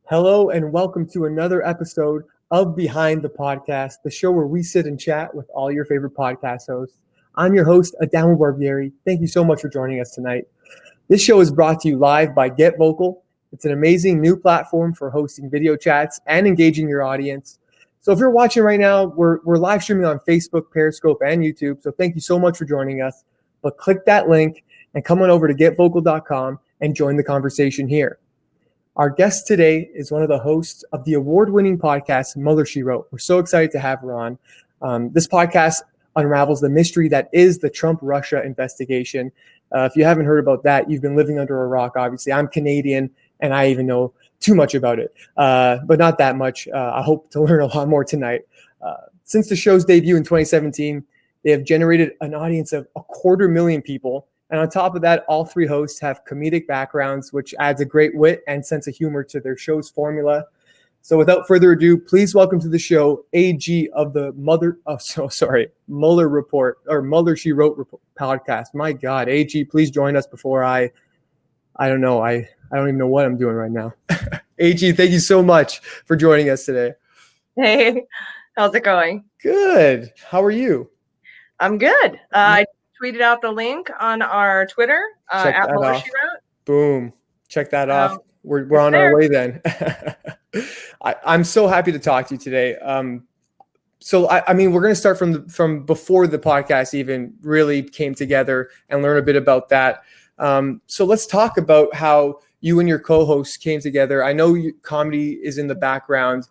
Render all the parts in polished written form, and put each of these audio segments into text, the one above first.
Hello and welcome to another episode of Behind the Podcast, the show where we sit and chat with all your favorite podcast hosts. I'm your host, Adamo Barbieri. Thank you so much for joining us tonight. This show is brought to you live by Get Vocal. It's an amazing new platform for hosting video chats and engaging your audience. So if you're watching right now, we're live streaming on Facebook, Periscope, and YouTube. So thank you so much for joining us. But click that link and come on over to getvocal.com and join the conversation here. Our guest today is one of the hosts of the award-winning podcast, Mueller Report. We're so excited to have her on. This podcast unravels the mystery that is the Trump-Russia investigation. If you haven't heard about that, you've been living under a rock, obviously. I'm Canadian, and I even know too much about it, but not that much. I hope to learn a lot more tonight. Since the show's debut in 2017, they have generated an audience of 250,000 people. And on top of that, all three hosts have comedic backgrounds, which adds a great wit and sense of humor to their show's formula. So without further ado, please welcome to the show AG of the Muller Report or Muller She Wrote podcast. My God, AG, please join us before I don't know. I don't even know what I'm doing right now. AG, thank you so much for joining us today. Hey, how's it going? Good. How are you? I'm good. I tweeted out the link on our Twitter at Muller She Wrote. Boom. Check that off. We're on our way then. I'm so happy to talk to you today. So I mean, we're going to start from before the podcast even really came together and learn a bit about that. So let's talk about how you and your co-hosts came together. I know comedy is in the background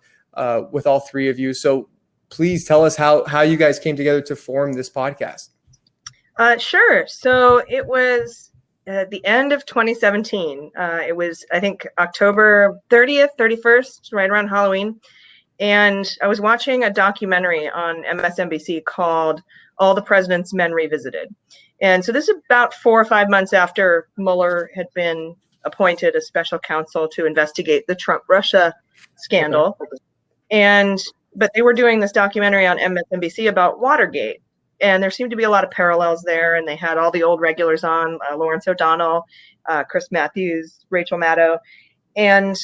with all three of you. So please tell us how you guys came together to form this podcast. Sure. So it was at the end of 2017. It was, I think, October 30th, 31st, right around Halloween. And I was watching a documentary on MSNBC called All the President's Men Revisited. And so this is about 4 or 5 months after Mueller had been appointed as special counsel to investigate the Trump-Russia scandal. Okay. But they were doing this documentary on MSNBC about Watergate. And there seemed to be a lot of parallels there. And they had all the old regulars on, Lawrence O'Donnell, Chris Matthews, Rachel Maddow. And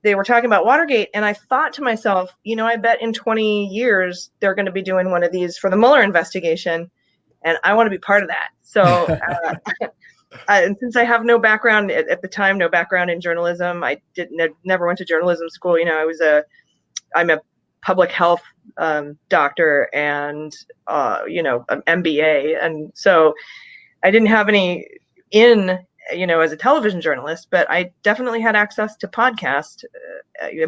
they were talking about Watergate. And I thought to myself, I bet in 20 years, they're going to be doing one of these for the Mueller investigation. And I want to be part of that. So and since I have no background at the time, no background in journalism, I never went to journalism school. I'm a public health doctor and an MBA, and so I didn't have any as a television journalist, but I definitely had access to podcasts.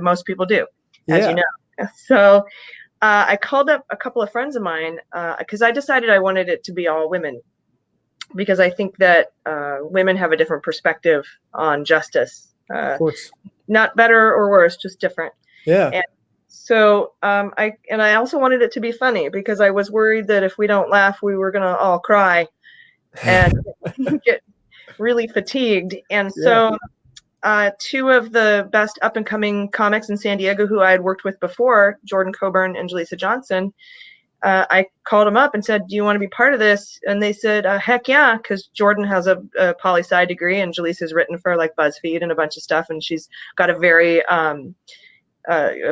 Most people do, as you know. So I called up a couple of friends of mine because I decided I wanted it to be all women, because I think that women have a different perspective on justice. Of course, not better or worse, just different. Yeah. And so I also wanted it to be funny, because I was worried that if we don't laugh, we were going to all cry and get really fatigued. And so two of the best up and coming comics in San Diego who I had worked with before, Jordan Coburn and Jaleesa Johnson, I called them up and said, do you want to be part of this? And they said, heck yeah, because Jordan has a poli-sci degree and Jaleesa's written for like BuzzFeed and a bunch of stuff. And she's got a very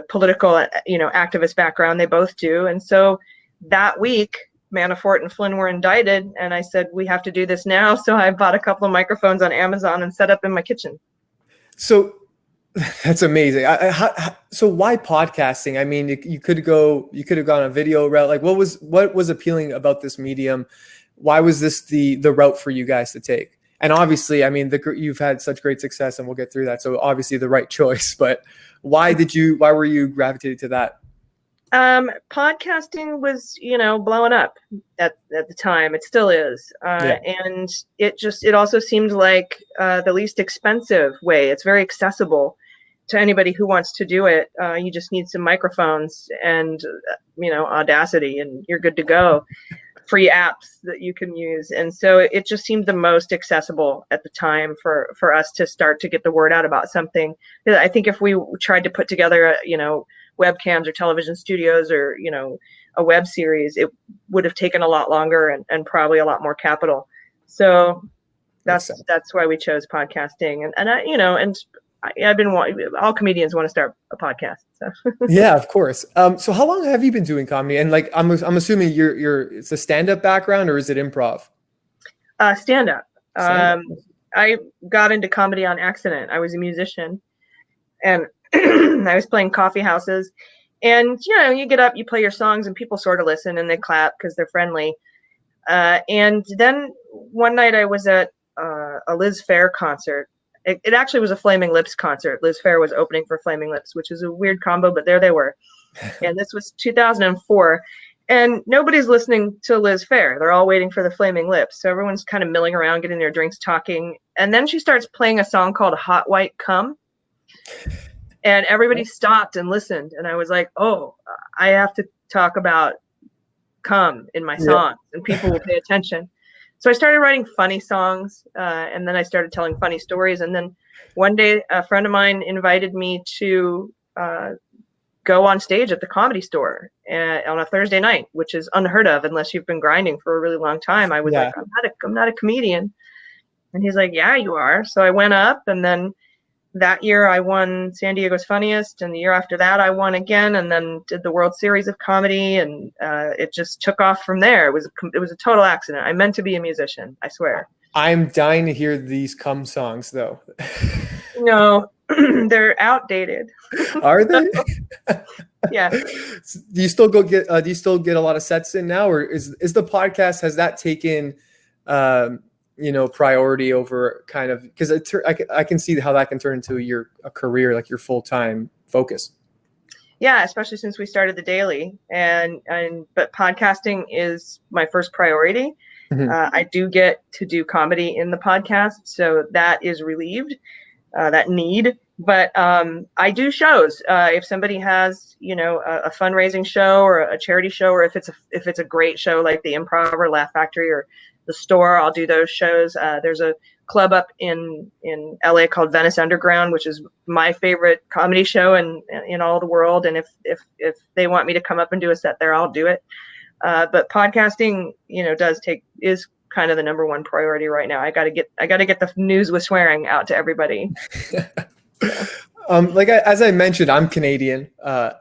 political, activist background. They both do. And so that week, Manafort and Flynn were indicted, and I said, we have to do this now. So I bought a couple of microphones on Amazon and set up in my kitchen. So that's amazing. So why podcasting? I mean, you could have gone a video route. Like, what was appealing about this medium? Why was this the route for you guys to take? And obviously, I mean, you've had such great success, and we'll get through that. So obviously, the right choice. But why were you gravitated to that? Podcasting was, blowing up at the time. It still is. And it also seemed like the least expensive way. It's very accessible to anybody who wants to do it. You just need some microphones and, Audacity, and you're good to go. Free apps that you can use. And so it just seemed the most accessible at the time for us to start to get the word out about something. I think if we tried to put together, webcams or television studios or, a web series, it would have taken a lot longer and probably a lot more capital. So that's why we chose podcasting. And I've been all comedians want to start a podcast. So. Yeah, of course. So how long have you been doing comedy? And like, I'm assuming it's a stand-up background, or is it improv? Stand up. Stand-up. I got into comedy on accident. I was a musician, and I was playing coffee houses. And you get up, you play your songs, and people sort of listen and they clap because they're friendly. And then one night I was at a Liz Phair concert. It actually was a Flaming Lips concert. Liz Phair was opening for Flaming Lips, which is a weird combo, but there they were. And this was 2004. And nobody's listening to Liz Phair. They're all waiting for the Flaming Lips. So everyone's kind of milling around, getting their drinks, talking. And then she starts playing a song called Hot White Cum. And everybody stopped and listened. And I was like, oh, I have to talk about cum in my songs, and people will pay attention. So I started writing funny songs, and then I started telling funny stories. And then one day, a friend of mine invited me to go on stage at the Comedy Store on a Thursday night, which is unheard of unless you've been grinding for a really long time. I was like, I'm not a comedian. And he's like, yeah, you are. So I went up, and then that year I won San Diego's Funniest, and the year after that I won again, and then did the World Series of Comedy, and it just took off from there. It was a total accident. I meant to be a musician, I swear. I'm dying to hear these cum songs, though. No, they're outdated. Are they? Yeah. Do you still get a lot of sets in now, or is the podcast, has that taken priority over kind of, because I can see how that can turn into a career, like your full-time focus. Yeah, especially since we started the Daily, but podcasting is my first priority. Mm-hmm. I do get to do comedy in the podcast, so that is relieved, that need. But I do shows. If somebody has, a fundraising show or a charity show, or if it's a great show like the Improv or Laugh Factory or the Store, I'll do those shows. There's a club up in LA called Venice Underground, which is my favorite comedy show in all the world. And if they want me to come up and do a set there, I'll do it. But podcasting, is kind of the number one priority right now. I gotta get the news with swearing out to everybody. As I mentioned, I'm Canadian.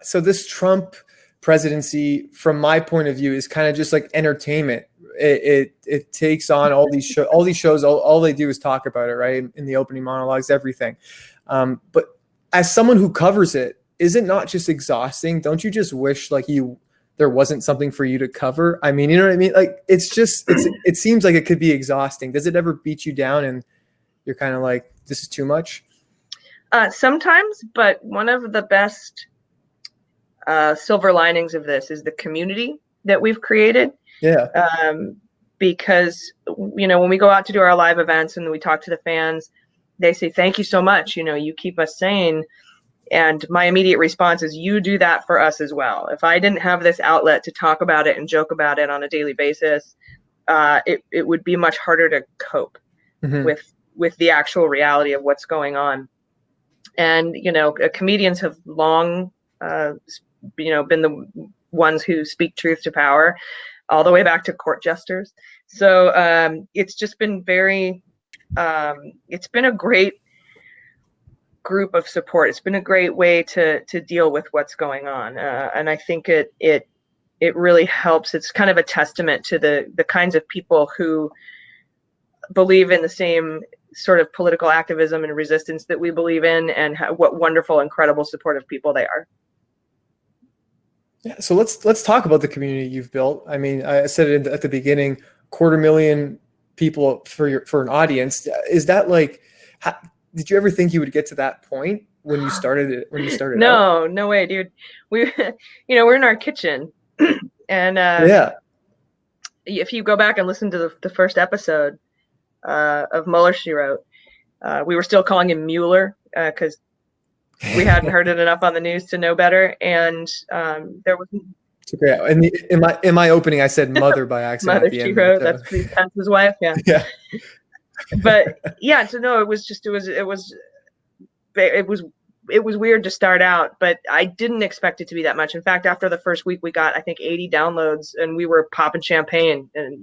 So this Trump presidency, from my point of view, is kind of just like entertainment. It takes on all these shows. All they do is talk about it, right? In the opening monologues, everything. But as someone who covers it, is it not just exhausting? Don't you just wish there wasn't something for you to cover? I mean, you know what I mean? Like, it seems like it could be exhausting. Does it ever beat you down and you're kind of like, this is too much? Sometimes, but one of the best silver linings of this is the community that we've created. Yeah. Because, when we go out to do our live events and we talk to the fans, they say, thank you so much. You keep us sane. And my immediate response is, you do that for us as well. If I didn't have this outlet to talk about it and joke about it on a daily basis, it would be much harder to cope with the actual reality of what's going on. And, comedians have long, been the ones who speak truth to power, all the way back to court jesters. So it's just been it's been a great group of support. It's been a great way to deal with what's going on. And I think it really helps. It's kind of a testament to the kinds of people who believe in the same sort of political activism and resistance that we believe in, and what wonderful, incredible, supportive people they are. Yeah, so let's talk about the community you've built. I mean, I said it at the beginning, 250,000 people for an audience. Is that did you ever think you would get to that point when you started it? No way, dude. We're in our kitchen, and if you go back and listen to the first episode of Mueller, She Wrote, we were still calling him Mueller because we hadn't heard it enough on the news to know better. And there was. Okay. In my opening, I said mother by accident. Mother, at the she end wrote. That's Pete Pence's wife. Yeah. Yeah. But yeah, to know it was weird to start out, but I didn't expect it to be that much. In fact, after the first week, we got, I think, 80 downloads, and we were popping champagne, and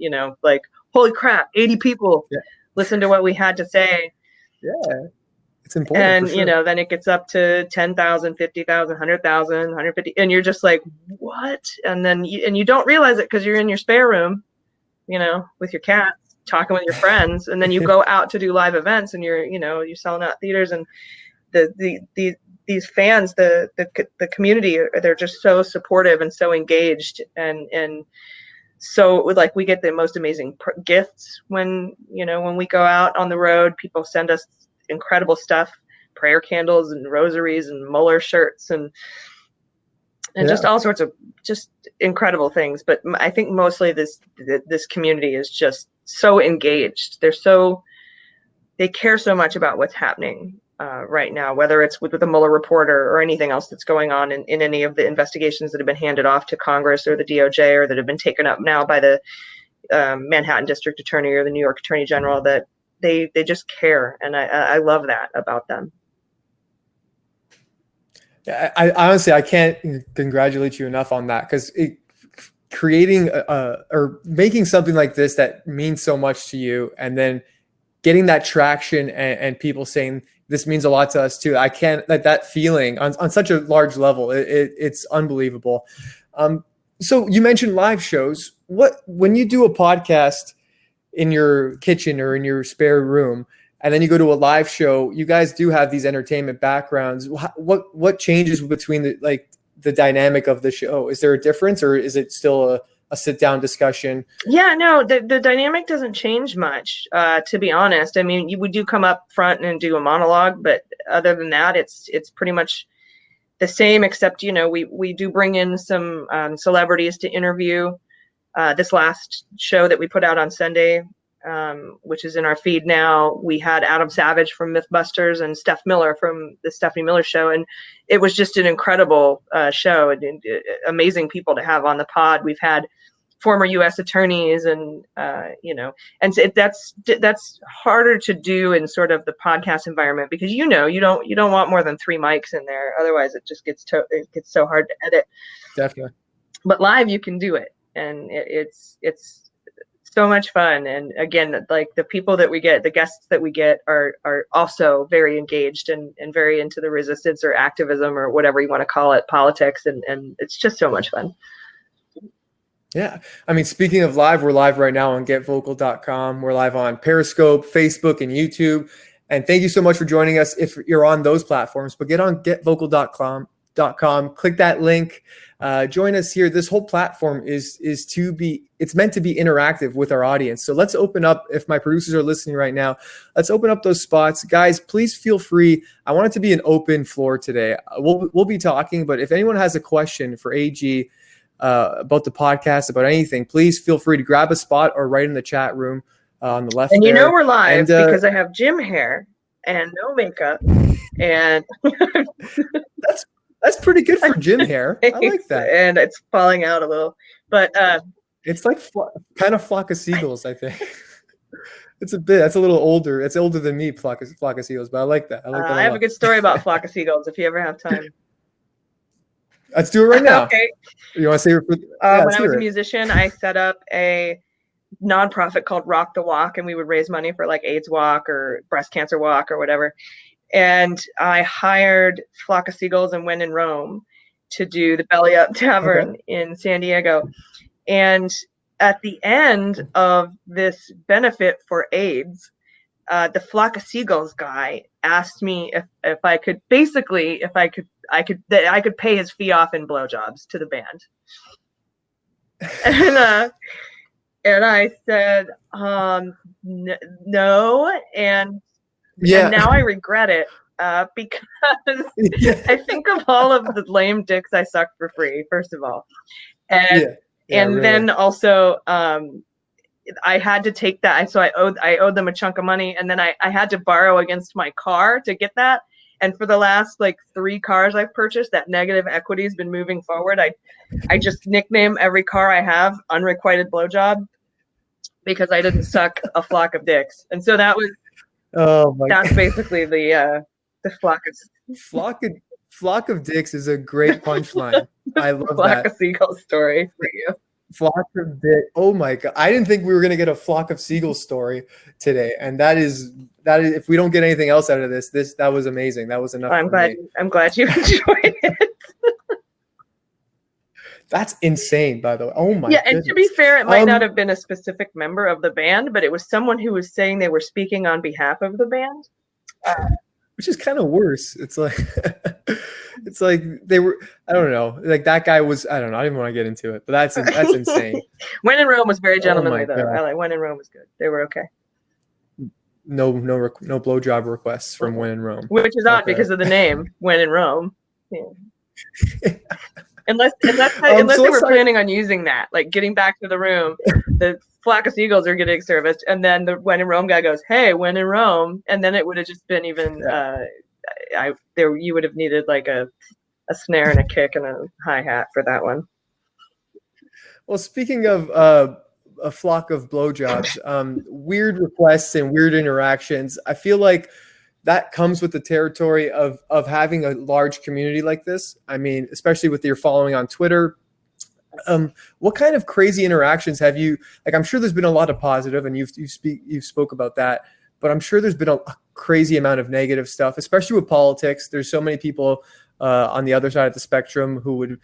holy crap, 80 people listened to what we had to say. Yeah. It's important. And, for sure. then it gets up to 10,000, 50,000, 100,000, 150. And you're just like, what? And then you don't realize it because you're in your spare room, with your cat, talking with your friends. And then you go out to do live events and you're selling out theaters, and these fans, the community, they're just so supportive and so engaged. And so like we get the most amazing gifts when we go out on the road. People send us incredible stuff, prayer candles and rosaries and Mueller shirts and just all sorts of just incredible things. But I think mostly this community is just so engaged. They care so much about what's happening right now, whether it's with the Mueller Report or anything else that's going on in any of the investigations that have been handed off to Congress or the DOJ, or that have been taken up now by the Manhattan District Attorney or the New York Attorney General. That they just care, and I love that about them. I honestly, I can't congratulate you enough on that, because creating or making something like this that means so much to you, and then getting that traction and people saying this means a lot to us too. I can't that feeling on such a large level. It's unbelievable. So you mentioned live shows. When you do a podcast in your kitchen or in your spare room, and then you go to a live show, you guys do have these entertainment backgrounds. What changes between the dynamic of the show? Is there a difference, or is it still a sit down discussion? Yeah, no, the dynamic doesn't change much, to be honest. I mean, we do come up front and do a monologue, but other than that, it's pretty much the same, except, we do bring in some celebrities to interview. This last show that we put out on Sunday, which is in our feed now, we had Adam Savage from Mythbusters and Steph Miller from the Stephanie Miller Show. And it was just an incredible show, and amazing people to have on the pod. We've had former U.S. attorneys, and and that's harder to do in sort of the podcast environment, because you don't want more than 3 mics in there, otherwise it just gets so hard to edit. Definitely. But live you can do it, and it's so much fun. And again, like the people that we get, the guests that we get are also very engaged and very into the resistance or activism or whatever you want to call it, politics, and it's just so much fun. Yeah. I mean, speaking of live, we're live right now on getvocal.com. We're live on Periscope, Facebook, and YouTube. And thank you so much for joining us if you're on those platforms. But get on getvocal.com, click that link, join us here. This whole platform it's meant to be interactive with our audience. So let's open up, if my producers are listening right now, let's open up those spots. Guys, please feel free. I want it to be an open floor today. We'll be talking, but if anyone has a question for AG, about the podcast, about anything, please feel free to grab a spot or write in the chat room on the left. And we're live because I have gym hair and no makeup, and that's pretty good for gym hair. I like that. And it's falling out a little, but it's like kind of flock of seagulls, I think. It's a bit. That's a little older. It's older than me, flock of seagulls, but I like that. I have a good story about flock of seagulls if you ever have time. Let's do it right now. Okay. You want to say it? When I was a musician, I set up a nonprofit called Rock the Walk, and we would raise money for like AIDS Walk or breast cancer walk or whatever. And I hired Flock of Seagulls and When in Rome to do the Belly Up Tavern in San Diego. And at the end of this benefit for AIDS, the Flock of Seagulls guy asked me if I could pay his fee off in blowjobs to the band. And I said, no. And now I regret it because I think of all of the lame dicks I sucked for free, first of all. And really. Then also, I had to take that. So I owed them a chunk of money, and then I had to borrow against my car to get that. And for the last 3 cars I've purchased, that negative equity has been moving forward. I just nickname every car I have Unrequited Blowjob, because I didn't suck a flock of dicks. And so that's basically the flock of dicks is a great punchline. I love flock of seagull story for you. Flock of bit. Oh my god! I didn't think we were gonna get a flock of seagulls story today, and that is if we don't get anything else out of this, that was amazing. That was enough I'm for glad. me. I'm glad you enjoyed it. That's insane, by the way. Oh my Yeah, and to be goodness. fair, it might not have been a specific member of the band, but it was someone who was saying they were speaking on behalf of the band. Which is kind of worse. It's like it's like they were. I don't know. Like that guy was. I don't know. I didn't want to get into it, but that's insane. When in Rome was very Oh my gentlemanly, though. god. I like When in Rome was good. They were okay. No blowjob requests from When in Rome. Which is odd because of the name When in Rome. Yeah. Unless they were planning on using that, like getting back to the room, the flock of seagulls are getting serviced, and then the When in Rome guy goes, "Hey, when in Rome," and then it would have just been even. You would have needed like a snare and a kick and a hi-hat for that one. Well, speaking of a flock of blowjobs, weird requests and weird interactions, I feel like that comes with the territory of having a large community like this. I mean, especially with your following on Twitter. What kind of crazy interactions have you? Like, I'm sure there's been a lot of positive, and you've spoke about that, but I'm sure there's been a crazy amount of negative stuff, especially with politics. There's so many people on the other side of the spectrum who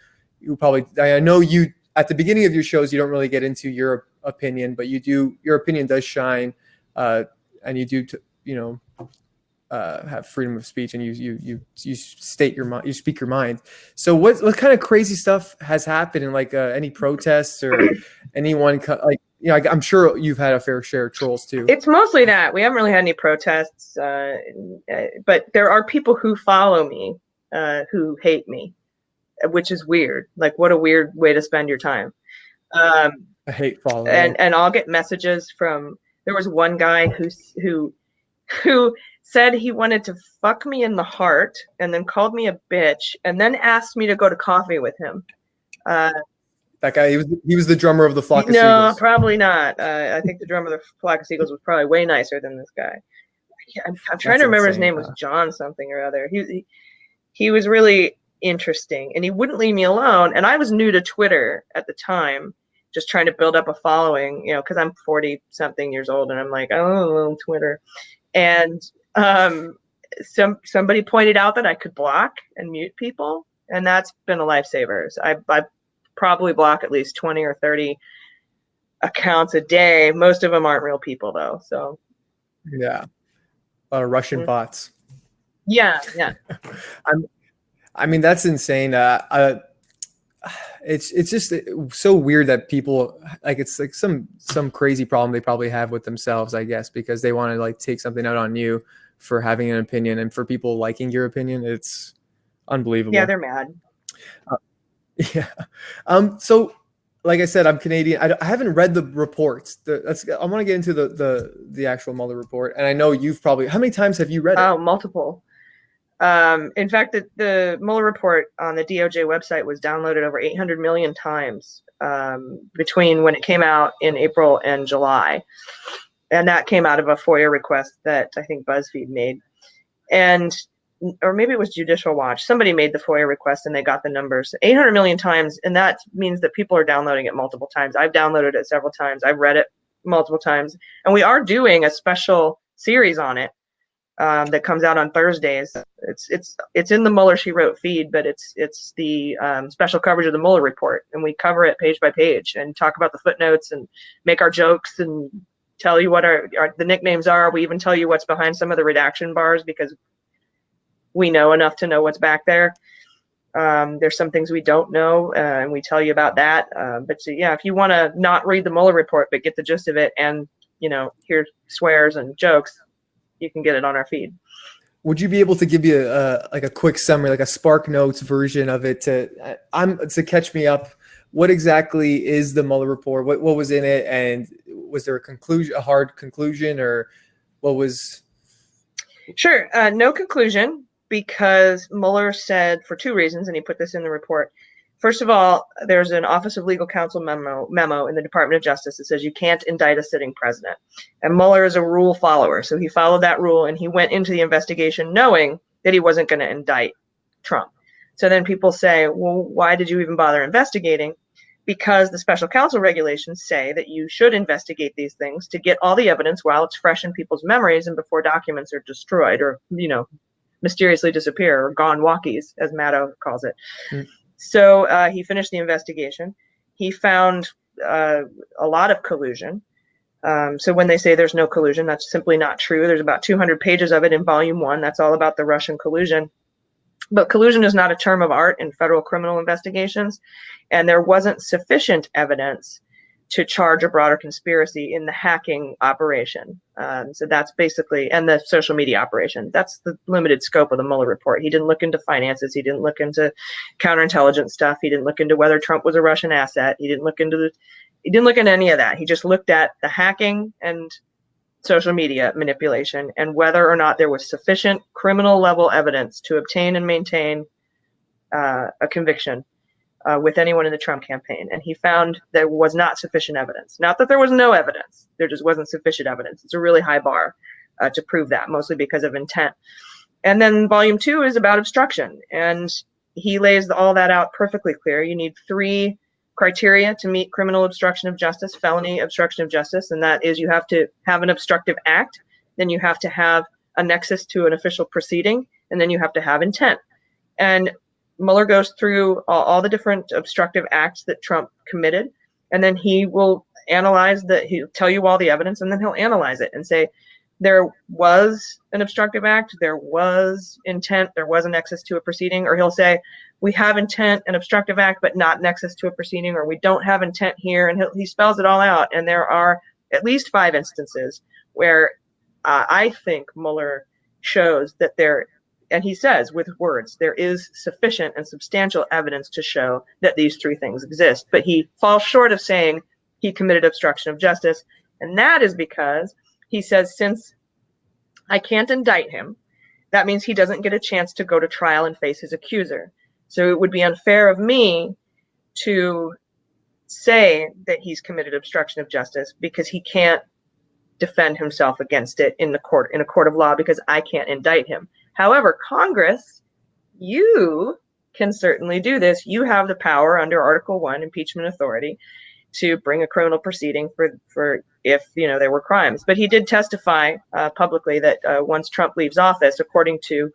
probably. I know you at the beginning of your shows, you don't really get into your opinion, but you do. Your opinion does shine, and you do. Have freedom of speech, and you state your mind, you speak your mind. So what kind of crazy stuff has happened in like any protests or anyone like, I'm sure you've had a fair share of trolls too. It's mostly that we haven't really had any protests, but there are people who follow me who hate me, which is weird. Like, what a weird way to spend your time. I hate following, and I'll get messages from. There was one guy who said he wanted to fuck me in the heart and then called me a bitch and then asked me to go to coffee with him. That guy, he was the drummer of the Flock of Seagulls. No, probably not. I think the drummer of the Flock of Seagulls was probably way nicer than this guy. I'm trying to remember. His name was John something or other. He was really interesting, and he wouldn't leave me alone. And I was new to Twitter at the time, just trying to build up a following, because I'm 40-something years old, and I'm like, oh, Twitter. And somebody pointed out that I could block and mute people, and that's been a lifesaver. I probably block at least 20 or 30 accounts a day. Most of them aren't real people, though. So yeah, a lot of Russian bots. Yeah. I mean, that's insane. It's just so weird that people like, it's like some crazy problem they probably have with themselves, I guess, because they want to like take something out on you for having an opinion, and for people liking your opinion, it's unbelievable. Yeah, they're mad. Yeah. So like I said, I'm Canadian. I haven't read the reports. I want to get into the actual Mueller report, and I know you've probably. How many times have you read it? Oh, multiple. In fact, the Mueller report on the DOJ website was downloaded over 800 million times between when it came out in April and July. And that came out of a FOIA request that I think BuzzFeed made. Or maybe it was Judicial Watch. Somebody made the FOIA request and they got the numbers. 800 million times, and that means that people are downloading it multiple times. I've downloaded it several times. I've read it multiple times. And we are doing a special series on it. That comes out on Thursdays. It's in the Mueller She Wrote feed, but it's the special coverage of the Mueller Report, and we cover it page by page and talk about the footnotes and make our jokes and tell you what the nicknames are. We even tell you what's behind some of the redaction bars because we know enough to know what's back there. There's some things we don't know, and we tell you about that. But so, yeah, if you want to not read the Mueller Report but get the gist of it and hear swears and jokes, you can get it on our feed. Would you be able to give me a quick summary, like a Spark Notes version of it to catch me up? What exactly is the Mueller report? What was in it, and was there a hard conclusion, or what was? Sure, no conclusion, because Mueller said, for two reasons, and he put this in the report. First of all, there's an Office of Legal Counsel memo in the Department of Justice that says you can't indict a sitting president. And Mueller is a rule follower, so he followed that rule, and he went into the investigation knowing that he wasn't going to indict Trump. So then people say, well, why did you even bother investigating? because the special counsel regulations say that you should investigate these things to get all the evidence while it's fresh in people's memories and before documents are destroyed or, mysteriously disappear, or gone walkies, as Maddow calls it. Mm. So he finished the investigation. He found a lot of collusion. So when they say there's no collusion, that's simply not true. There's about 200 pages of it in volume 1. That's all about the Russian collusion. But collusion is not a term of art in federal criminal investigations, and there wasn't sufficient evidence to charge a broader conspiracy in the hacking operation. So that's basically, and the social media operation. That's the limited scope of the Mueller report. He didn't look into finances. He didn't look into counterintelligence stuff. He didn't look into whether Trump was a Russian asset. He didn't look into any of that. He just looked at the hacking and social media manipulation and whether or not there was sufficient criminal level evidence to obtain and maintain a conviction with anyone in the Trump campaign. And he found there was not sufficient evidence. Not that there was no evidence, there just wasn't sufficient evidence. It's a really high bar to prove that, mostly because of intent. And then volume 2 is about obstruction. And he lays all that out perfectly clear. You need 3 criteria to meet criminal obstruction of justice, felony obstruction of justice, and that is you have to have an obstructive act, then you have to have a nexus to an official proceeding, and then you have to have intent. And Mueller goes through all the different obstructive acts that Trump committed, and then he will analyze he'll tell you all the evidence, and then he'll analyze it and say, there was an obstructive act, there was intent, there was a nexus to a proceeding, or he'll say, we have intent and obstructive act, but not nexus to a proceeding, or we don't have intent here, and he spells it all out. And there are at least 5 instances where I think Mueller shows that and he says with words, there is sufficient and substantial evidence to show that these 3 things exist. But he falls short of saying he committed obstruction of justice, and that is because he says, since I can't indict him, that means he doesn't get a chance to go to trial and face his accuser. So it would be unfair of me to say that he's committed obstruction of justice because he can't defend himself against it in a court of law because I can't indict him. However, Congress, you can certainly do this. You have the power under Article 1 impeachment authority to bring a criminal proceeding for if there were crimes. But he did testify publicly that once Trump leaves office, according to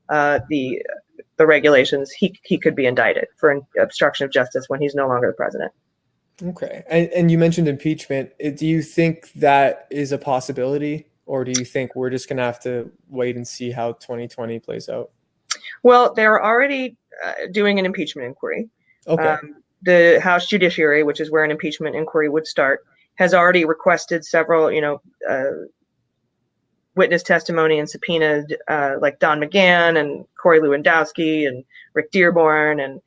the regulations, he could be indicted for obstruction of justice when he's no longer the president. Okay. And you mentioned impeachment. Do you think that is a possibility, or do you think we're just going to have to wait and see how 2020 plays out? Well, they're already doing an impeachment inquiry. Okay. The House Judiciary, which is where an impeachment inquiry would start, has already requested several, witness testimony and subpoenaed like Don McGahn and Corey Lewandowski and Rick Dearborn, and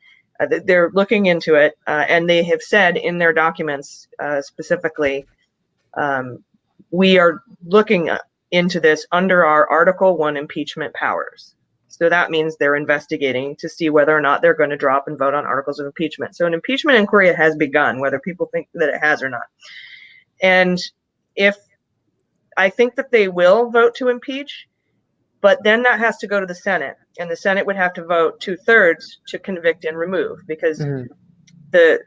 they're looking into it. And they have said in their documents specifically, we are looking into this under our Article 1 impeachment powers. So that means they're investigating to see whether or not they're going to drop and vote on articles of impeachment. So an impeachment inquiry has begun, whether people think that it has or not. And I think that they will vote to impeach, but then that has to go to the Senate, and the Senate would have to vote 2/3 to convict and remove, because the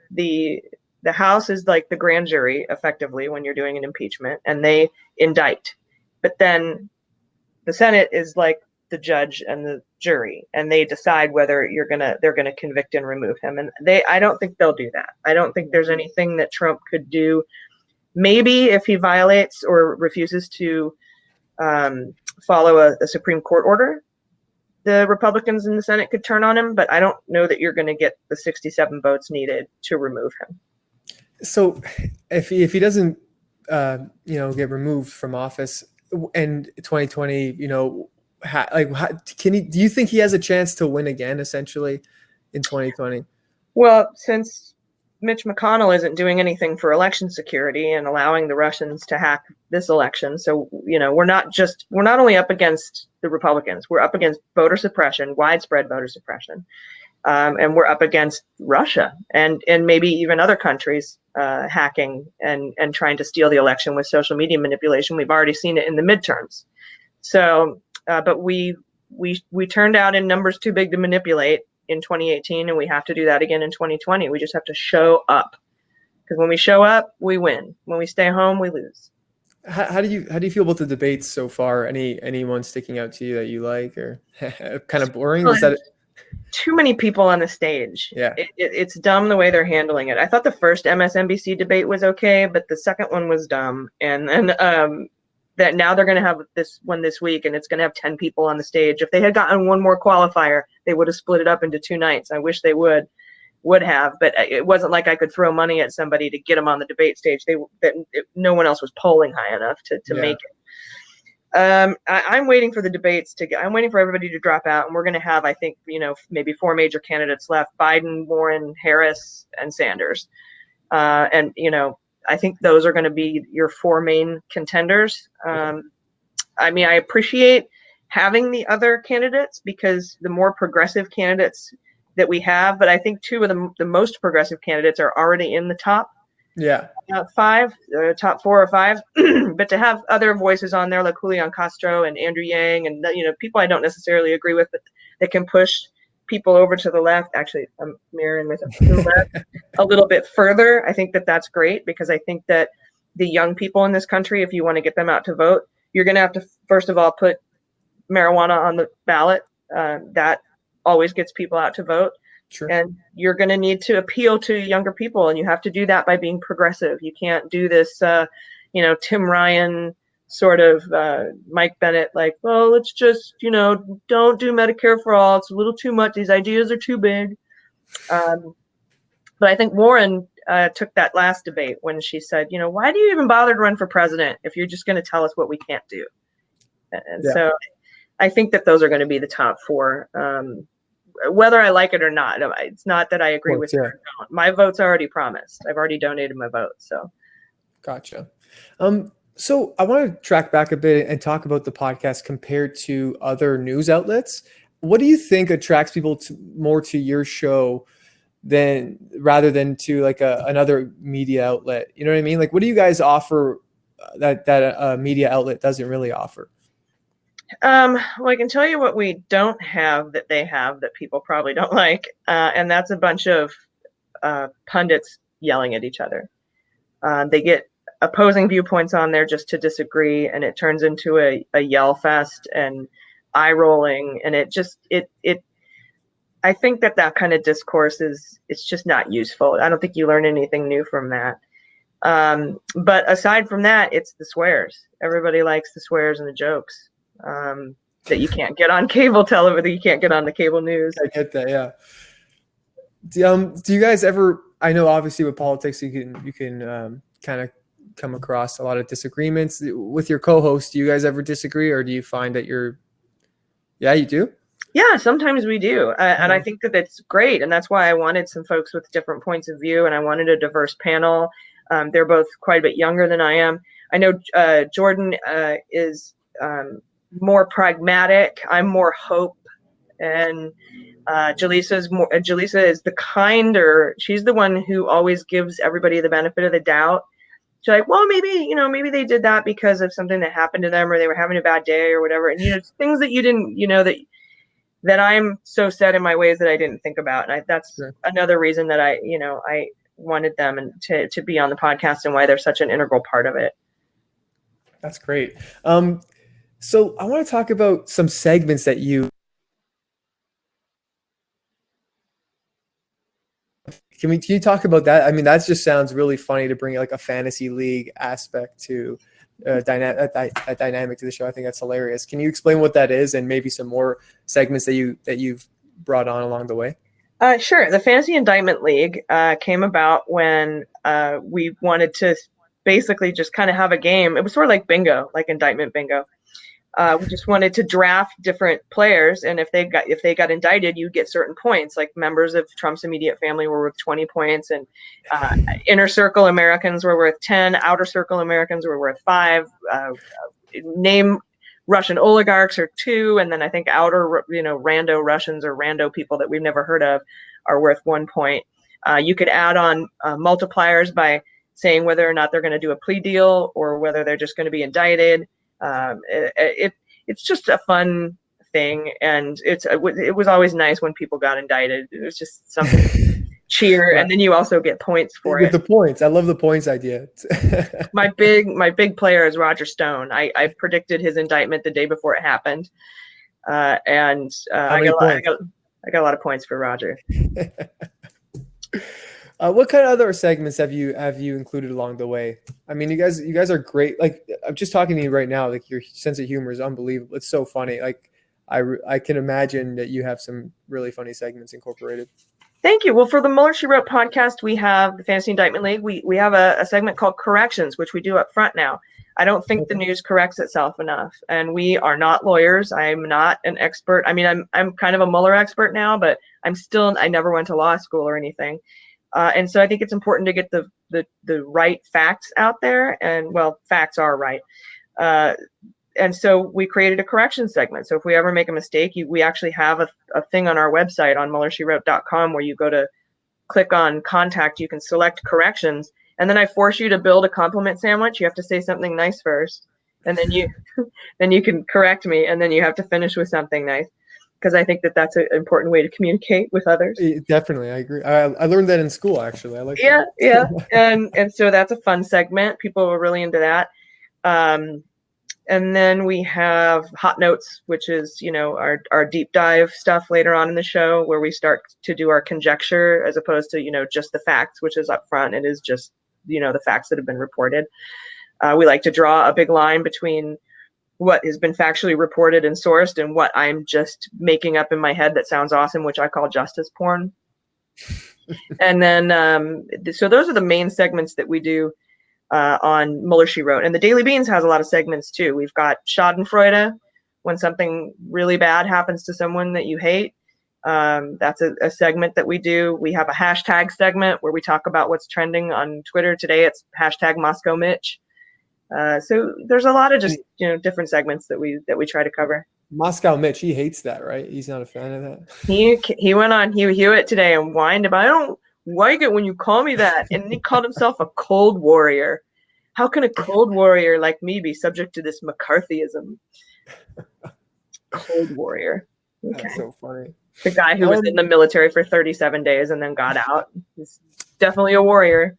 House is like the grand jury effectively when you're doing an impeachment, and they indict. But then the Senate is like the judge and the jury, and they decide whether they're gonna convict and remove him. And I don't think they'll do that. I don't think there's anything that Trump could do. Maybe if he violates or refuses to follow a Supreme Court order, the Republicans in the Senate could turn on him, but I don't know that you're going to get the 67 votes needed to remove him. So if he doesn't get removed from office in 2020, do you think he has a chance to win again essentially in 2020? Well, since Mitch McConnell isn't doing anything for election security and allowing the Russians to hack this election, so we're not only up against the Republicans, we're up against voter suppression, widespread voter suppression, and we're up against Russia and maybe even other countries hacking and trying to steal the election with social media manipulation. We've already seen it in the midterms. So, but we turned out in numbers too big to manipulate. in 2018, and we have to do that again in 2020. We just have to show up, because when we show up, we win. When we stay home, we lose. How do you feel about the debates so far? Anyone sticking out to you that you like, or kind of boring? Was that too many people on the stage? Yeah. It's dumb the way they're handling it. I thought the first MSNBC debate was okay, but the second one was dumb. And then that now they're going to have this one this week, and it's going to have 10 people on the stage. If they had gotten one more qualifier, they would have split it up into 2 nights. I wish they would have, but it wasn't like I could throw money at somebody to get them on the debate stage. No one else was polling high enough to make it. I'm waiting for the debates I'm waiting for everybody to drop out, and we're going to have, I think, maybe 4 major candidates left: Biden, Warren, Harris, and Sanders. And I think those are going to be your 4 main contenders. I mean, I appreciate having the other candidates, because the more progressive candidates that we have, but I think 2 of the most progressive candidates are already in the top 5, top 4 or 5. But to have other voices on there like Julian Castro and Andrew Yang, and people I don't necessarily agree with, but that can push people over to the left. Actually, I'm mirroring myself to the left a little bit further. I think that that's great, because I think that the young people in this country, if you want to get them out to vote, you're going to have to first of all put marijuana on the ballot. That always gets people out to vote. Sure. And you're going to need to appeal to younger people, and you have to do that by being progressive. You can't do this, Tim Ryan sort of Mike Bennett, like, well, let's just, don't do Medicare for all. It's a little too much. These ideas are too big. But I think Warren took that last debate when she said, why do you even bother to run for president if you're just going to tell us what we can't do? And so I think that those are going to be the top 4. Whether I like it or not, it's not that I agree with it or not. My vote's already promised. I've already donated my vote. So, gotcha. So I want to track back a bit and talk about the podcast compared to other news outlets. What do you think attracts people more to your show rather than to like another media outlet? You know what I mean? Like, what do you guys offer that a media outlet doesn't really offer? Well, I can tell you what we don't have that they have that people probably don't like, and that's a bunch of pundits yelling at each other. They get opposing viewpoints on there just to disagree, and it turns into a yell fest and eye rolling, and I think that kind of discourse it's just not useful. I don't think you learn anything new from that. But aside from that, it's the swears. Everybody likes the swears and the jokes. That you can't get on cable television, that you can't get on the cable news. I get that, yeah. Do you guys ever? I know, obviously, with politics, you can kind of come across a lot of disagreements with your co-host. Do you guys ever disagree, or do you find that Yeah, you do. Yeah, sometimes we do, and I think that that's great, and that's why I wanted some folks with different points of view, and I wanted a diverse panel. They're both quite a bit younger than I am. I know Jordan is more pragmatic. I'm more hope, and Jaleesa is the kinder. She's the one who always gives everybody the benefit of the doubt. She's like, well, maybe they did that because of something that happened to them, or they were having a bad day or whatever. And things that you didn't, that I'm so set in my ways that I didn't think about. And that's another reason that I wanted them to be on the podcast, and why they're such an integral part of it. That's great. So I want to talk about some segments that you can you talk about that? I mean, that just sounds really funny to bring like a fantasy league aspect to a dynamic to the show. I think that's hilarious. Can you explain what that is, and maybe some more segments that you've brought on along the way? Sure. The Fantasy Indictment League came about when we wanted to basically just kind of have a game. It was sort of like bingo, like indictment bingo. We just wanted to draft different players, and if they got indicted, you get certain points. Like members of Trump's immediate family were worth 20 points, and inner circle Americans were worth 10. Outer circle Americans were worth 5. Name Russian oligarchs are 2, and then I think outer, rando Russians or rando people that we've never heard of are worth 1 point. You could add on multipliers by saying whether or not they're going to do a plea deal or whether they're just going to be indicted. It's just a fun thing, and it was always nice when people got indicted. It was just something to cheer, Right. and then you also get points for With it. the points. I love the points idea. My big player is Roger Stone. I predicted his indictment the day before it happened, and How many points? I got a lot of points for Roger. What kind of other segments have you included along the way? I mean, you guys are great. Like, I'm just talking to you right now. Like, your sense of humor is unbelievable. It's so funny. Like, I can imagine that you have some really funny segments incorporated. Thank you. Well, for the Mueller She Wrote podcast, we have the Fantasy Indictment League. We have a segment called Corrections, which we do up front now. I don't think the news corrects itself enough, and we are not lawyers. I'm not an expert. I mean, I'm kind of a Mueller expert now, but I never went to law school or anything. And so I think it's important to get the right facts out there, and well, facts are right. And so we created a correction segment. So if we ever make a mistake, we actually have a thing on our website on MullerSheWrote.com where you go to click on contact, you can select corrections, and then I force you to build a compliment sandwich. You have to say something nice first, and then you can correct me, and then you have to finish with something nice, because I think that's an important way to communicate with others. Definitely, I agree. I learned that in school, actually. I like Yeah, that. yeah, and so that's a fun segment. People were really into that. And then we have Hot Notes, which is, our deep dive stuff later on in the show, where we start to do our conjecture as opposed to, just the facts, which is up front. It is just, the facts that have been reported. We like to draw a big line between what has been factually reported and sourced and what I'm just making up in my head that sounds awesome, which I call justice porn. And then, so those are the main segments that we do on Mueller She Wrote. And the Daily Beans has a lot of segments too. We've got Schadenfreude, when something really bad happens to someone that you hate. That's a segment that we do. We have a hashtag segment where we talk about what's trending on Twitter today. It's hashtag Moscow Mitch. So there's a lot of just different segments that we try to cover. Moscow Mitch, he hates that, right? He's not a fan of that. He went on Hugh Hewitt today and whined about, I don't like it when you call me that, and he called himself a cold warrior. How can a cold warrior like me be subject to this McCarthyism? Cold warrior. Okay. That's so funny. The guy who was in the military for 37 days and then got out. He's definitely a warrior.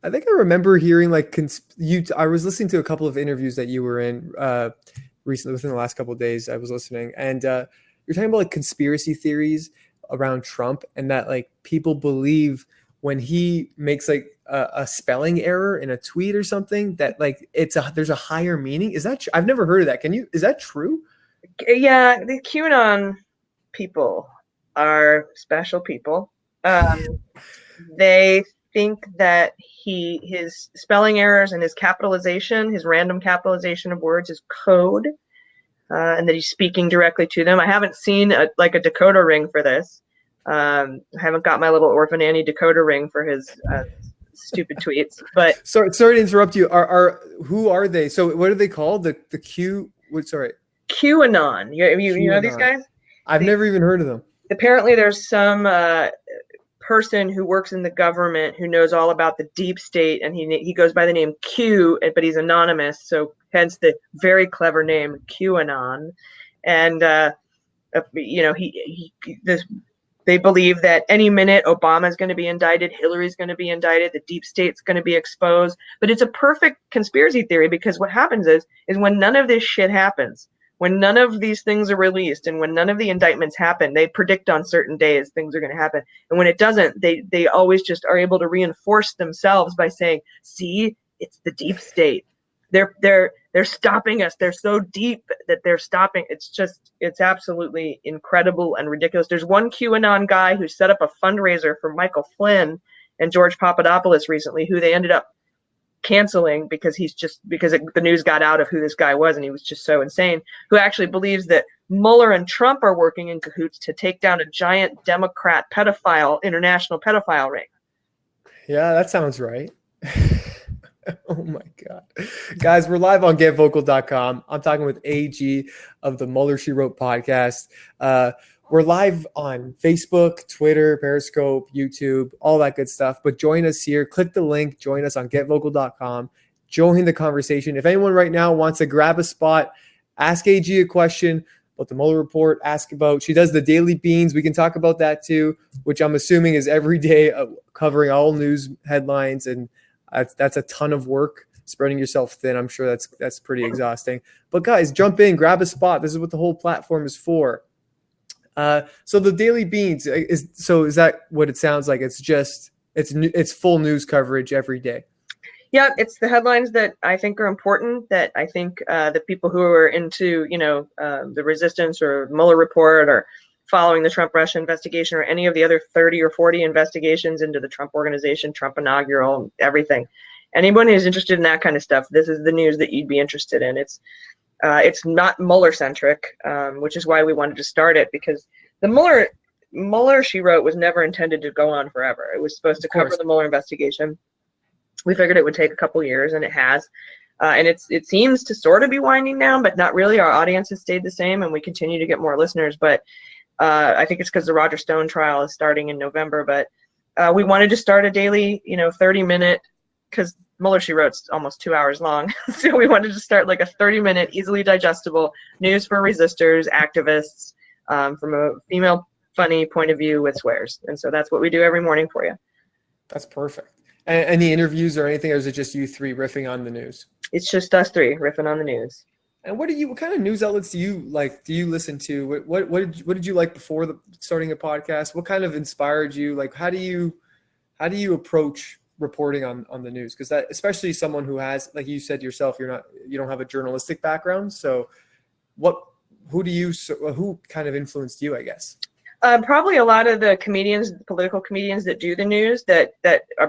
I think I remember hearing I was listening to a couple of interviews that you were in recently, within the last couple of days. I was listening, and you're talking about conspiracy theories around Trump, and that people believe when he makes a spelling error in a tweet or something that there's a higher meaning. Is that I've never heard of that. Is that true? Yeah, the QAnon people are special people. They think that his spelling errors and his random capitalization of words is code, and that he's speaking directly to them. I haven't seen a decoder ring for this. I haven't got my little Orphan Annie decoder ring for his stupid tweets. But sorry to interrupt you. Who are they? So what are they called? The Q? Sorry. QAnon. You know these guys? I've never even heard of them. Apparently, there's some person who works in the government who knows all about the deep state, and he goes by the name Q, but he's anonymous, so hence the very clever name QAnon. And they believe that any minute Obama's going to be indicted, Hillary's going to be indicted, the deep state's going to be exposed. But it's a perfect conspiracy theory, because what happens is when none of this shit happens, when none of these things are released, and when none of the indictments happen, they predict on certain days things are going to happen. And when it doesn't, they always just are able to reinforce themselves by saying, see, it's the deep state. They're stopping us. They're so deep that they're stopping. It's absolutely incredible and ridiculous. There's one QAnon guy who set up a fundraiser for Michael Flynn and George Papadopoulos recently, who they ended up canceling because the news got out of who this guy was, and he was just so insane, who actually believes that Mueller and Trump are working in cahoots to take down a giant Democrat international pedophile ring. Yeah, that sounds right. Oh my God. Guys, we're live on getvocal.com. I'm talking with AG of the Mueller She Wrote podcast. We're live on Facebook, Twitter, Periscope, YouTube, all that good stuff. But join us here. Click the link. Join us on getvocal.com. Join the conversation. If anyone right now wants to grab a spot, ask AG a question, about the Mueller Report, ask about, she does the Daily Beans. We can talk about that too, which I'm assuming is every day covering all news headlines. And that's a ton of work, spreading yourself thin. I'm sure that's pretty exhausting. But guys, jump in, grab a spot. This is what the whole platform is for. So the Daily Beans is that what it sounds like? It's full news coverage every day. Yeah, it's the headlines that I think are important, that I think the people who are into, the Resistance or Mueller Report or following the Trump-Russia investigation or any of the other 30 or 40 investigations into the Trump Organization, Trump inaugural, everything. Anyone who's interested in that kind of stuff, this is the news that you'd be interested in. It's not Mueller-centric, which is why we wanted to start it, because the Mueller, she wrote, was never intended to go on forever. It was supposed to cover the Mueller investigation. We figured it would take a couple years, and it has. And it seems to sort of be winding down, but not really. Our audience has stayed the same, and we continue to get more listeners. But I think it's because the Roger Stone trial is starting in November. But we wanted to start a daily, 30-minute, because Mueller, she wrote, almost 2 hours long. So we wanted to start like a 30-minute, easily digestible news for resistors, activists, from a female funny point of view with swears. And so that's what we do every morning for you. That's perfect. Any interviews or anything, or is it just you three riffing on the news? It's just us three riffing on the news. And what kind of news outlets do you like? Do you listen to? What did you like before starting a podcast? What kind of inspired you? Like, how do you approach reporting on the news? Because that, especially someone who has, like you said yourself, you don't have a journalistic background. So who kind of influenced you, I guess? Probably a lot of the comedians, political comedians that do the news that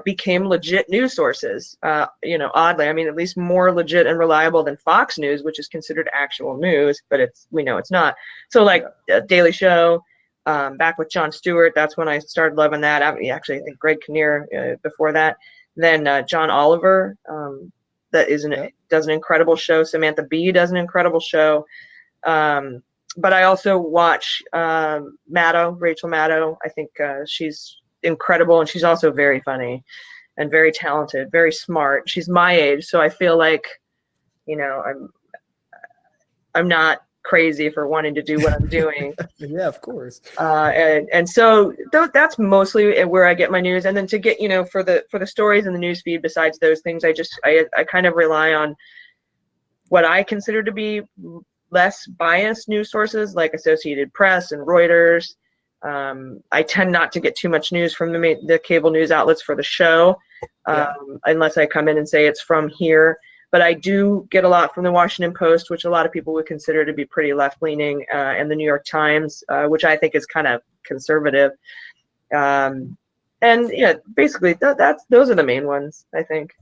became legit news sources. Oddly, I mean, at least more legit and reliable than Fox News, which is considered actual news, but we know it's not. So like Daily Show, back with Jon Stewart, that's when I started loving that. Actually, I think Greg Kinnear before that. Then John Oliver, does an incredible show. Samantha Bee does an incredible show. But I also watch Rachel Maddow. I think she's incredible, and she's also very funny and very talented, very smart. She's my age, so I feel like, I'm not crazy for wanting to do what I'm doing. Yeah, of course. And so that's mostly where I get my news. And then to get, for the stories in the news feed, besides those things, I kind of rely on what I consider to be less biased news sources like Associated Press and Reuters. I tend not to get too much news from the cable news outlets for the show, unless I come in and say it's from here. But I do get a lot from the Washington Post, which a lot of people would consider to be pretty left-leaning, and the New York Times, which I think is kind of conservative. And basically those are the main ones, I think.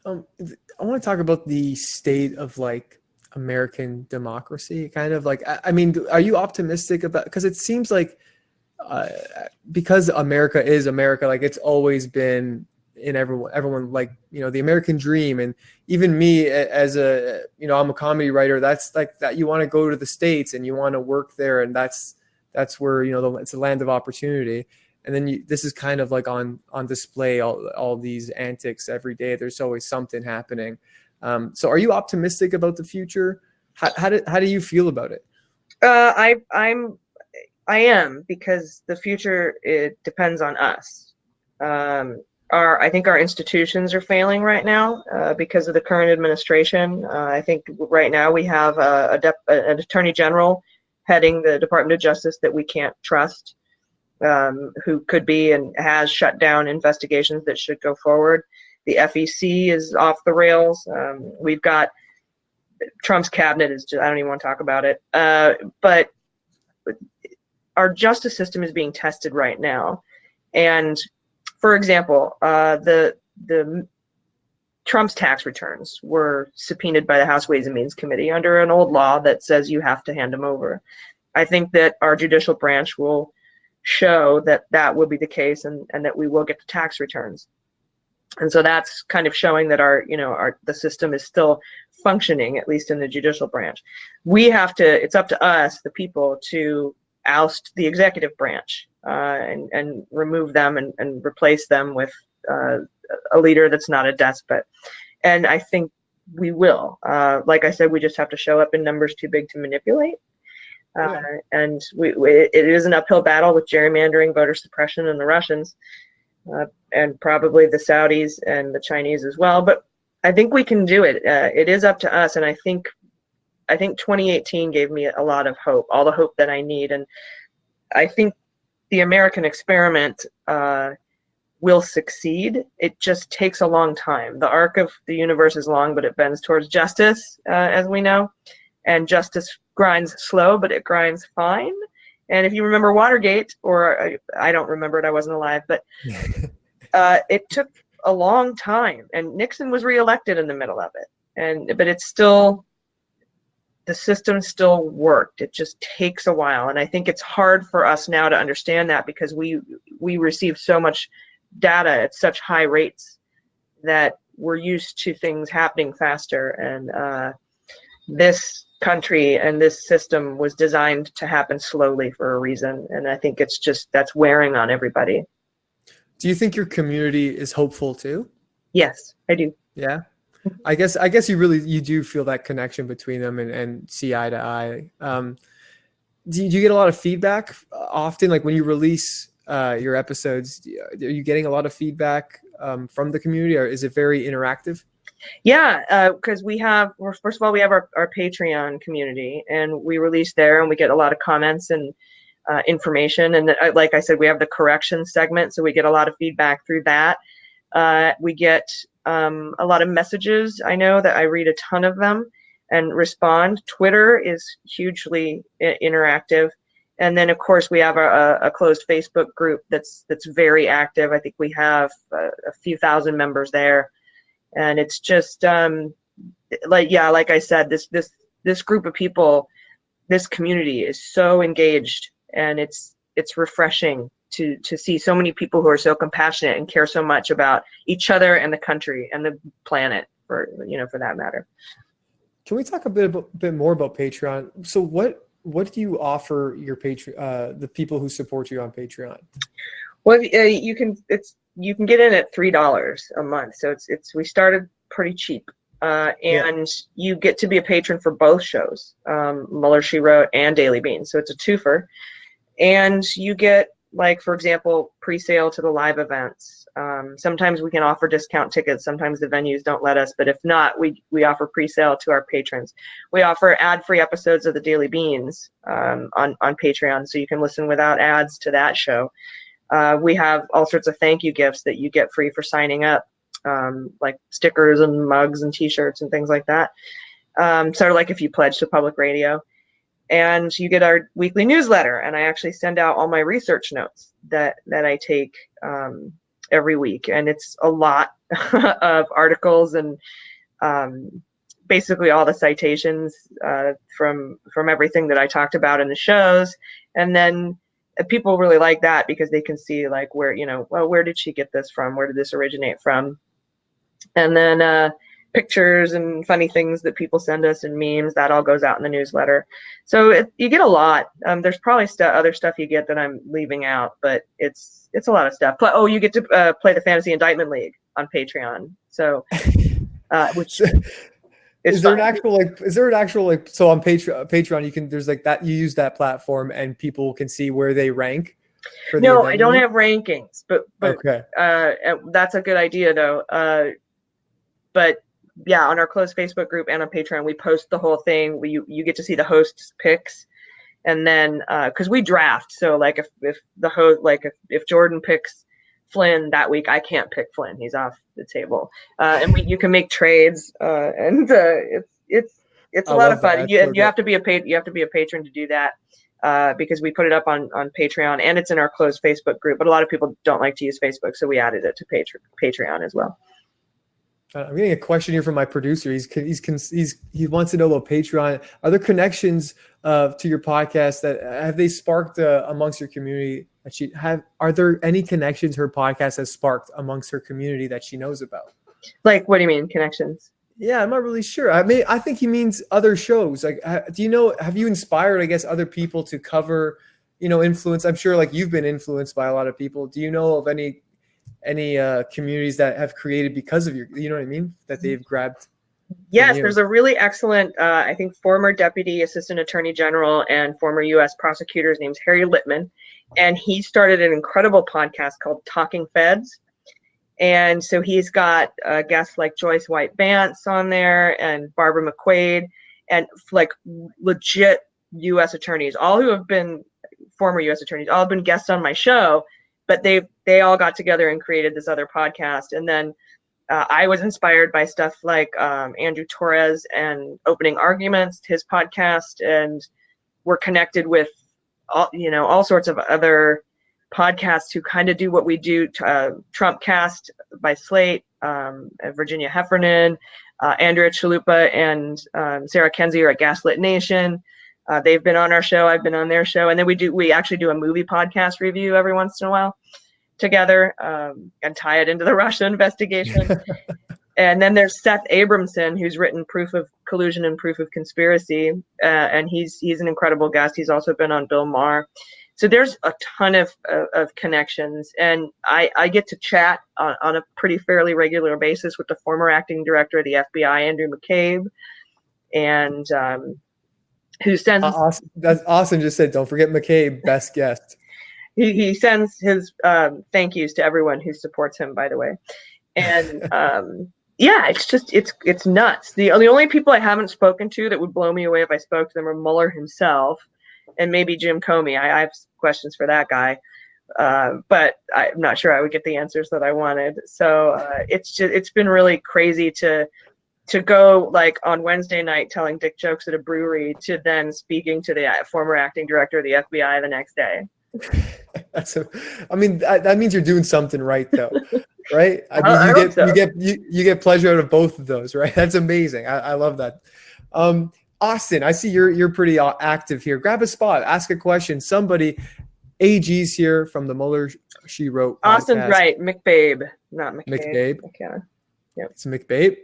I want to talk about the state of American democracy, kind of I mean, are you optimistic about, because it seems like because America is America, it's always been in everyone the American dream. And even me as I'm a comedy writer, that's that you want to go to the States and you want to work there, and that's where it's a land of opportunity. And then this is kind of on display, all these antics every day. There's always something happening. So are you optimistic about the future? How do you feel about it? I am, because the future, it depends on us. I think our institutions are failing right now because of the current administration. I think right now we have an attorney general heading the Department of Justice that we can't trust, who could be and has shut down investigations that should go forward. The FEC is off the rails. We've got Trump's cabinet is just, I don't even want to talk about it. But our justice system is being tested right now. And for example, the Trump's tax returns were subpoenaed by the House Ways and Means Committee under an old law that says you have to hand them over. I think that our judicial branch will show that will be the case, and that we will get the tax returns. And so that's kind of showing that the system is still functioning, at least in the judicial branch. It's up to us, the people, to oust the executive branch and remove them and replace them with a leader that's not a despot. And I think we will. Like I said, we just have to show up in numbers too big to manipulate. And it is an uphill battle with gerrymandering, voter suppression, and the Russians, and probably the Saudis and the Chinese as well. But I think we can do it. It is up to us, and I think 2018 gave me a lot of hope, all the hope that I need, and I think the American experiment will succeed. It just takes a long time. The arc of the universe is long, but it bends towards justice, as we know, and justice grinds slow, but it grinds fine. And if you remember Watergate, or I don't remember it, I wasn't alive, but it took a long time, and Nixon was reelected in the middle of it. But it's still, the system still worked. It just takes a while, and I think it's hard for us now to understand that, because we receive so much data at such high rates that we're used to things happening faster. And this country and this system was designed to happen slowly for a reason, and I think it's just, that's wearing on everybody. Do you think your community is hopeful too? Yes, I do. Yeah. I guess you do feel that connection between them and see eye to eye. Do you get a lot of feedback often? Like when you release your episodes, are you getting a lot of feedback from the community, or is it very interactive? Yeah, because first of all, we have our Patreon community, and we release there, and we get a lot of comments and information. And like I said, we have the correction segment, so we get a lot of feedback through that. We get a lot of messages. I know that I read a ton of them and respond. Twitter is hugely interactive. And then, of course, we have a closed Facebook group that's very active. I think we have a few thousand members there. And it's just like I said, this group of people, this community is so engaged, and it's refreshing to see so many people who are so compassionate and care so much about each other and the country and the planet, for that matter. Can we talk a bit more about Patreon? So what do you offer your the people who support you on Patreon? Well, you can get in at $3 a month. So we started pretty cheap, and you get to be a patron for both shows, Mueller, She Wrote, and Daily Beans. So it's a twofer, and you get, like, for example, pre-sale to the live events. Sometimes we can offer discount tickets. Sometimes the venues don't let us, but if not, we offer pre-sale to our patrons. We offer ad-free episodes of the Daily Beans on Patreon, so you can listen without ads to that show. We have all sorts of thank you gifts that you get free for signing up, like stickers and mugs and T-shirts and things like that. Sort of like if you pledge to public radio. And you get our weekly newsletter, and I actually send out all my research notes that I take every week, and it's a lot of articles and basically all the citations from everything that I talked about in the shows. And then people really like that, because they can see, like, where did she get this from? Where did this originate from? And then pictures and funny things that people send us and memes, that all goes out in the newsletter. So you get a lot. There's probably other stuff you get that I'm leaving out, but it's a lot of stuff. You get to play the Fantasy Indictment League on Patreon. So, which is there an actual so on Patreon you can, there's like that, you use that platform and people can see where they rank for the No, I don't have rankings, but okay. That's a good idea though. But yeah, on our closed Facebook group and on Patreon, we post the whole thing. You get to see the hosts' picks, and then because we draft, so like if the host, like if Jordan picks Flynn that week, I can't pick Flynn; he's off the table. And you can make trades, and it's a lot of fun. You have to be a patron to do that, because we put it up on Patreon, and it's in our closed Facebook group. But a lot of people don't like to use Facebook, so we added it to Patreon as well. I'm getting a question here from my producer. He wants to know about Patreon. Are there connections to your podcast that have they sparked amongst your community that she have? Are there any connections her podcast has sparked amongst her community that she knows about? Like, what do you mean connections? Yeah, I'm not really sure. I think he means other shows. Like, have you inspired, I guess, other people to cover, influence? I'm sure, like, you've been influenced by a lot of people. Do you know of any communities that have created because of you know what I mean, that they've grabbed? Yes, there's a really excellent, I think, former Deputy Assistant Attorney General and former U.S. prosecutor. His name's Harry Littman, and he started an incredible podcast called Talking Feds. And so he's got guests like Joyce White Vance on there and Barbara McQuaid and like legit U.S. attorneys, all who have been former U.S. attorneys, all have been guests on my show, but they all got together and created this other podcast. And then I was inspired by stuff like Andrew Torres and Opening Arguments, his podcast, and we're connected with all sorts of other podcasts who kind of do what we do. Trump Cast by Slate, Virginia Heffernan, Andrea Chalupa, and Sarah Kenzie are at Gaslit Nation. They've been on our show. I've been on their show, and then we actually do a movie podcast review every once in a while together, and tie it into the Russia investigation. And then there's Seth Abramson, who's written Proof of Collusion and Proof of Conspiracy, and he's an incredible guest. He's also been on Bill Maher. So there's a ton of connections, and I get to chat on a pretty fairly regular basis with the former acting director of the FBI, Andrew McCabe, and who sends that's awesome. Just said, don't forget McCabe, best guest. He sends his thank yous to everyone who supports him, by the way. And yeah, it's nuts. The only people I haven't spoken to that would blow me away if I spoke to them are Mueller himself and maybe Jim Comey. I have questions for that guy, but I'm not sure I would get the answers that I wanted. So it's been really crazy to go like on Wednesday night telling dick jokes at a brewery to then speaking to the former acting director of the FBI the next day. That means you're doing something right, though, right? I mean, you get pleasure out of both of those, right? That's amazing. I love that. Austin, I see you're pretty active here. Grab a spot, ask a question. Somebody, AG's here from the Mueller She Wrote podcast. Austin's right, McBabe, not McCabe. McBabe. Okay. Yep. It's McBabe.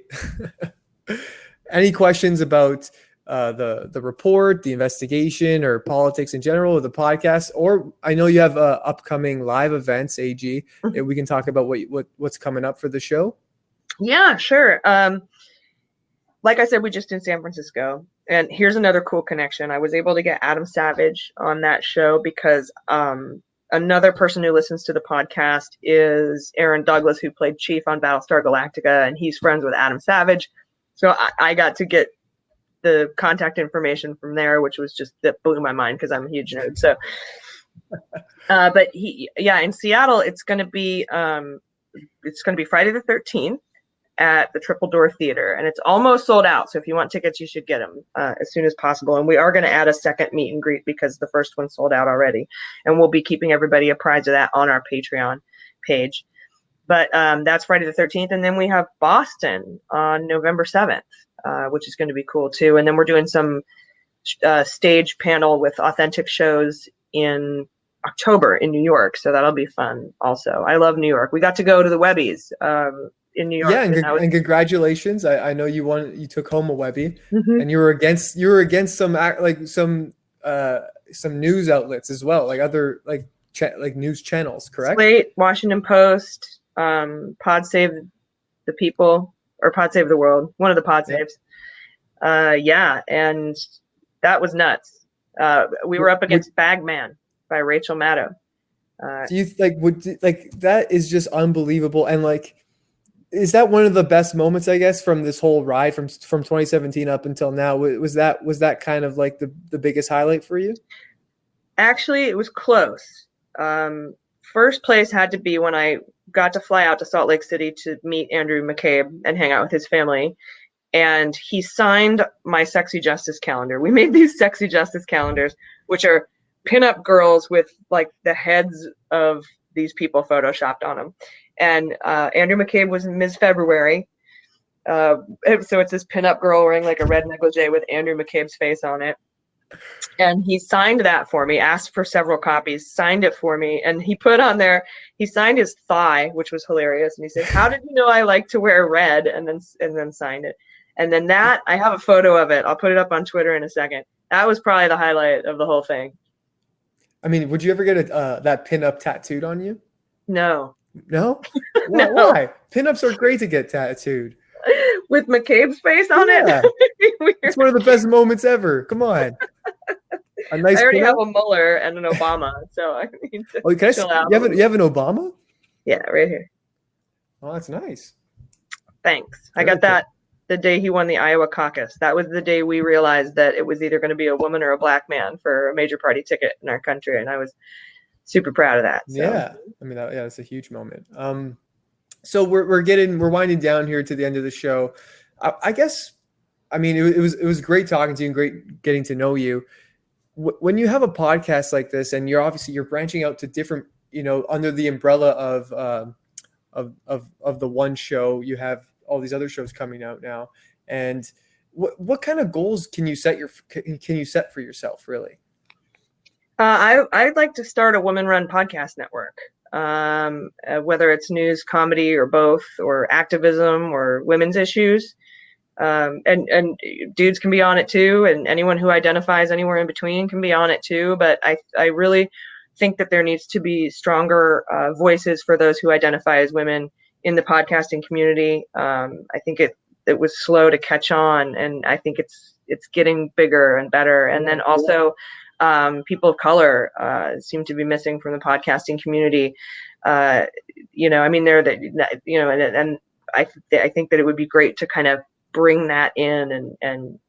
Any questions about the report, the investigation, or politics in general, or the podcast? Or I know you have upcoming live events, AG. Mm-hmm. We can talk about what's coming up for the show. Yeah, sure. Like I said, we just in San Francisco, and here's another cool connection. I was able to get Adam Savage on that show because another person who listens to the podcast is Aaron Douglas, who played Chief on Battlestar Galactica, and he's friends with Adam Savage. So I got to get the contact information from there, which was that blew my mind because I'm a huge nerd. So, but in Seattle, it's going to be Friday the 13th at the Triple Door Theater, and it's almost sold out. So if you want tickets, you should get them as soon as possible. And we are going to add a second meet and greet because the first one sold out already, and we'll be keeping everybody apprised of that on our Patreon page. But that's Friday the 13th, and then we have Boston on November 7th. Which is going to be cool too. And then we're doing some stage panel with authentic shows in October in New York. So that'll be fun also. I love New York. We got to go to the Webbies in New York. Yeah, and congratulations. I know you took home a Webby, mm-hmm. and you were against some news outlets as well, like other like news channels, correct? Slate, Washington Post, Pod Save the People, or Pod Save the World, one of the Pod Saves. And that was nuts. We were up against Bagman by Rachel Maddow. Do you that is just unbelievable? And is that one of the best moments, I guess, from this whole ride from 2017 up until now? Was that kind of like the biggest highlight for you? Actually, it was close. First place had to be when I got to fly out to Salt Lake City to meet Andrew McCabe and hang out with his family. And he signed my Sexy Justice calendar. We made these Sexy Justice calendars, which are pinup girls with the heads of these people photoshopped on them. And Andrew McCabe was Ms. February. So it's this pinup girl wearing a red negligee with Andrew McCabe's face on it. And he signed that for me, asked for several copies, signed it for me, and he put on there, he signed his thigh, which was hilarious. And he said, "How did you know I like to wear red?" And then signed it. And then that, I have a photo of it. I'll put it up on Twitter in a second. That was probably the highlight of the whole thing. I mean, would you ever get that pinup tattooed on you? No. No? No. Why? Pinups are great to get tattooed. With McCabe's face on Yeah. it. It's one of the best moments ever. Come on. A nice I already have pillow? a Mueller and an Obama, so I need to Oh, chill out. you have an Obama? Yeah, right here. Oh, that's nice. Thanks. I Very got that the day he won the Iowa caucus. That was the day we realized that it was either going to be a woman or a black man for a major party ticket in our country, and I was super proud of that. So. Yeah. I mean, that's a huge moment. So we're winding down here to the end of the show. I guess, I mean, it was great talking to you and great getting to know you. When you have a podcast like this, and you're branching out to different, under the umbrella of the one show, you have all these other shows coming out now. And what kind of goals can you set for yourself, really? I'd like to start a woman-run podcast network, whether it's news, comedy, or both, or activism, or women's issues. And dudes can be on it too, and anyone who identifies anywhere in between can be on it too. But I really think that there needs to be stronger voices for those who identify as women in the podcasting community. I think it was slow to catch on, and I think it's getting bigger and better. And then also, people of color seem to be missing from the podcasting community. I mean, and I think that it would be great to kind of bring that in, and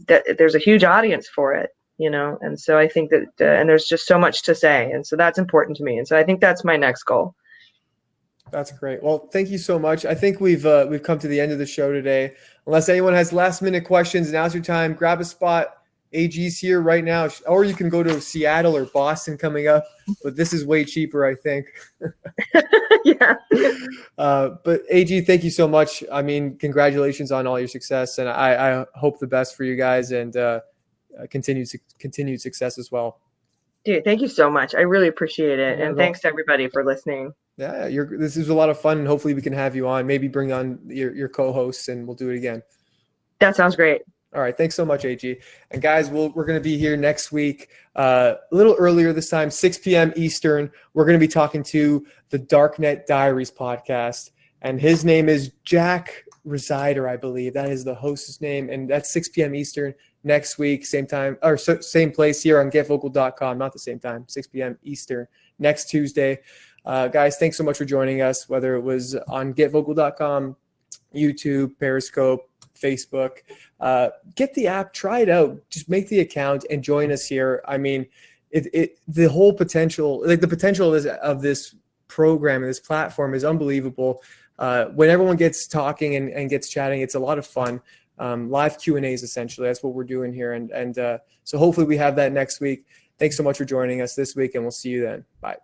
that there's a huge audience for it, and so I think that and there's just so much to say, and so that's important to me, and so I think that's my next goal. That's great. Well, thank you so much. I think we've come to the end of the show today. Unless anyone has last minute questions, now's your time. Grab a spot. AG's here right now, or you can go to Seattle or Boston coming up, but this is way cheaper, I think. Yeah. But AG, thank you so much. I mean, congratulations on all your success, and I hope the best for you guys, and continued success as well. Dude, thank you so much. I really appreciate it, and thanks to everybody for listening. Yeah, this is a lot of fun, and hopefully we can have you on. Maybe bring on your co-hosts, and we'll do it again. That sounds great. All right. Thanks so much, AG. And guys, we're going to be here next week, a little earlier this time, 6 p.m. Eastern. We're going to be talking to the Darknet Diaries podcast. And his name is Jack Resider, I believe. That is the host's name. And that's 6 p.m. Eastern next week, same time, or same place here on getvocal.com. Not the same time, 6 p.m. Eastern next Tuesday. Guys, thanks so much for joining us, whether it was on getvocal.com, YouTube, Periscope, Facebook. Get the app, try it out, just make the account and join us here. I mean, the whole potential, like the potential of this program and this platform is unbelievable. When everyone gets talking and gets chatting, it's a lot of fun. Live Q&As, essentially, that's what we're doing here. And so hopefully we have that next week. Thanks so much for joining us this week, and we'll see you then. Bye.